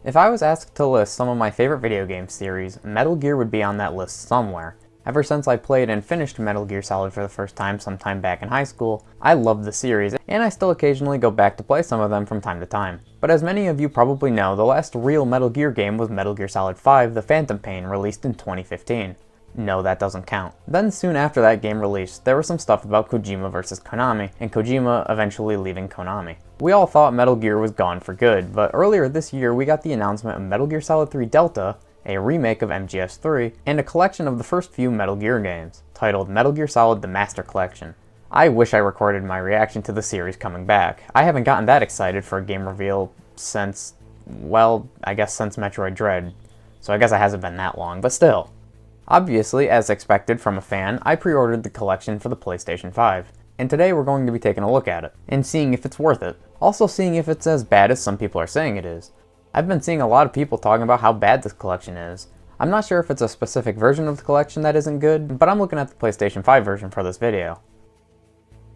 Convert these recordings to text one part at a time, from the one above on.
If I was asked to list some of my favorite video game series, Metal Gear would be on that list somewhere. Ever since I played and finished Metal Gear Solid for the first time sometime back in high school, I loved the series, and I still occasionally go back to play some of them from time to time. But as many of you probably know, the last real Metal Gear game was Metal Gear Solid 5: The Phantom Pain, released in 2015. No, that doesn't count. Then soon after that game released, there was some stuff about Kojima versus Konami, and Kojima eventually leaving Konami. We all thought Metal Gear was gone for good, but earlier this year we got the announcement of Metal Gear Solid 3 Delta, a remake of MGS3, and a collection of the first few Metal Gear games, titled Metal Gear Solid: The Master Collection. I wish I recorded my reaction to the series coming back. I haven't gotten that excited for a game reveal since, well, I guess since Metroid Dread, so I guess it hasn't been that long, but still. Obviously, as expected from a fan, I pre-ordered the collection for the PlayStation 5, and today we're going to be taking a look at it, and seeing if it's worth it. Also seeing if it's as bad as some people are saying it is. I've been seeing a lot of people talking about how bad this collection is. I'm not sure if it's a specific version of the collection that isn't good, but I'm looking at the PlayStation 5 version for this video.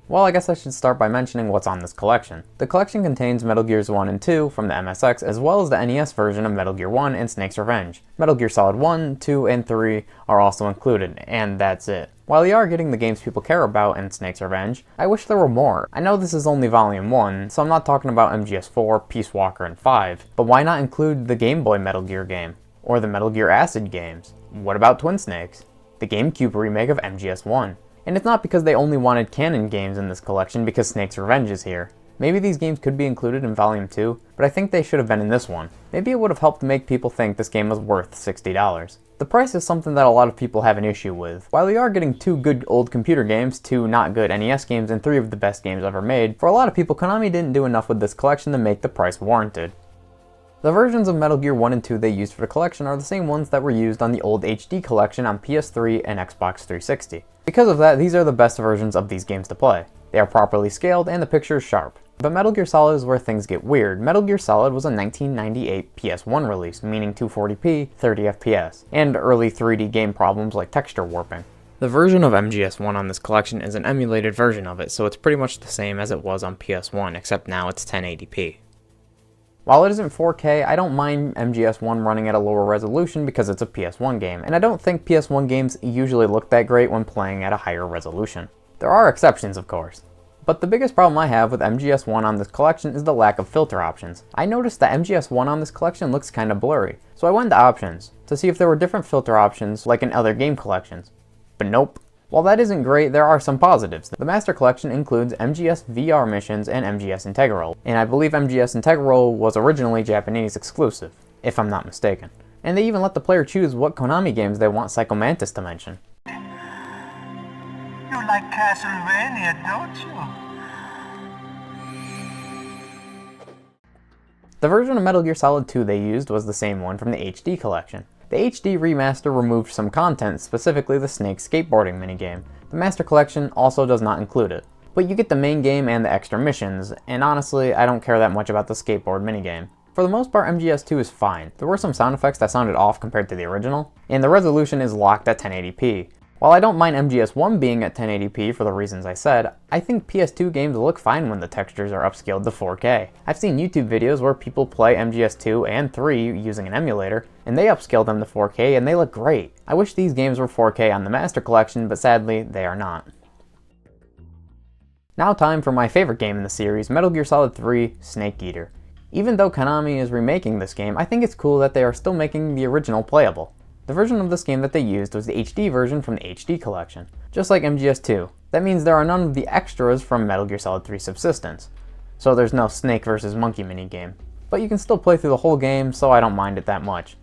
Well, I guess I should start by mentioning what's on this collection. The collection contains Metal Gears 1 and 2 from the MSX, as well as the NES version of Metal Gear 1 and Snake's Revenge. Metal Gear Solid 1, 2, and 3 are also included, and that's it. While you are getting the games people care about in Snake's Revenge, I wish there were more. I know this is only Volume 1, so I'm not talking about MGS4, Peace Walker, and 5, but why not include the Game Boy Metal Gear game? Or the Metal Gear Acid games? What about Twin Snakes? The GameCube remake of MGS1? And it's not because they only wanted canon games in this collection because Snake's Revenge is here. Maybe these games could be included in Volume 2, but I think they should have been in this one. Maybe it would have helped make people think this game was worth $60. The price is something that a lot of people have an issue with. While we are getting 2 good old computer games, 2 not good NES games, and 3 of the best games ever made, for a lot of people Konami didn't do enough with this collection to make the price warranted. The versions of Metal Gear 1 and 2 they used for the collection are the same ones that were used on the old HD collection on PS3 and Xbox 360. Because of that, these are the best versions of these games to play. They are properly scaled and the picture is sharp. But Metal Gear Solid is where things get weird. Metal Gear Solid was a 1998 PS1 release, meaning 240p, 30 FPS, and early 3D game problems like texture warping. The version of MGS1 on this collection is an emulated version of it, so it's pretty much the same as it was on PS1, except now it's 1080p. While it isn't 4K, I don't mind MGS1 running at a lower resolution because it's a PS1 game, and I don't think PS1 games usually look that great when playing at a higher resolution. There are exceptions, of course. But the biggest problem I have with MGS1 on this collection is the lack of filter options. I noticed that MGS1 on this collection looks kinda blurry, so I went to options to see if there were different filter options like in other game collections. But nope. While that isn't great, there are some positives. The Master Collection includes MGS VR missions and MGS Integral, and I believe MGS Integral was originally Japanese exclusive, if I'm not mistaken. And they even let the player choose what Konami games they want Psycho Mantis to mention. You like Castlevania, don't you? The version of Metal Gear Solid 2 they used was the same one from the HD collection. The HD remaster removed some content, specifically the Snake skateboarding minigame. The Master Collection also does not include it. But you get the main game and the extra missions, and honestly, I don't care that much about the skateboard minigame. For the most part, MGS2 is fine. There were some sound effects that sounded off compared to the original, and the resolution is locked at 1080p. While I don't mind MGS1 being at 1080p for the reasons I said, I think PS2 games look fine when the textures are upscaled to 4K. I've seen YouTube videos where people play MGS2 and 3 using an emulator, and they upscale them to 4K and they look great. I wish these games were 4K on the Master Collection, but sadly, they are not. Now time for my favorite game in the series, Metal Gear Solid 3 Snake Eater. Even though Konami is remaking this game, I think it's cool that they are still making the original playable. The version of this game that they used was the HD version from the HD collection, just like MGS2. That means there are none of the extras from Metal Gear Solid 3 Subsistence, so there's no Snake vs. Monkey minigame. But you can still play through the whole game, so I don't mind it that much.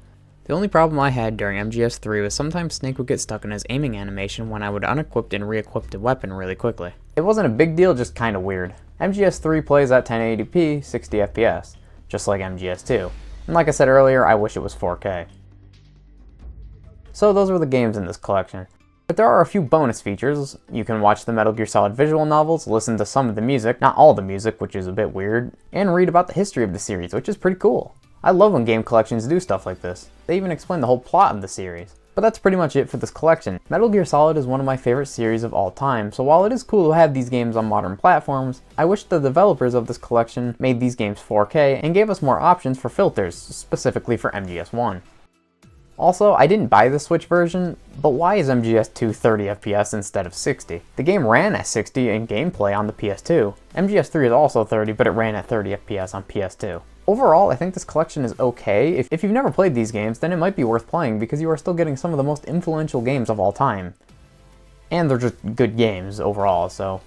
The only problem I had during MGS3 was sometimes Snake would get stuck in his aiming animation when I would unequip and re-equip the weapon really quickly. It wasn't a big deal, just kinda weird. MGS3 plays at 1080p, 60 FPS, just like MGS2. And like I said earlier, I wish it was 4K. So those were the games in this collection. But there are a few bonus features. You can watch the Metal Gear Solid visual novels, listen to some of the music, not all the music, which is a bit weird, and read about the history of the series, which is pretty cool. I love when game collections do stuff like this. They even explain the whole plot of the series. But that's pretty much it for this collection. Metal Gear Solid is one of my favorite series of all time, so while it is cool to have these games on modern platforms, I wish the developers of this collection made these games 4K and gave us more options for filters, specifically for MGS1. Also, I didn't buy the Switch version, but why is MGS2 30 FPS instead of 60? The game ran at 60 in gameplay on the PS2. MGS3 is also 30, but it ran at 30 FPS on PS2. Overall, I think this collection is okay. If you've never played these games, then it might be worth playing because you are still getting some of the most influential games of all time. And they're just good games overall, so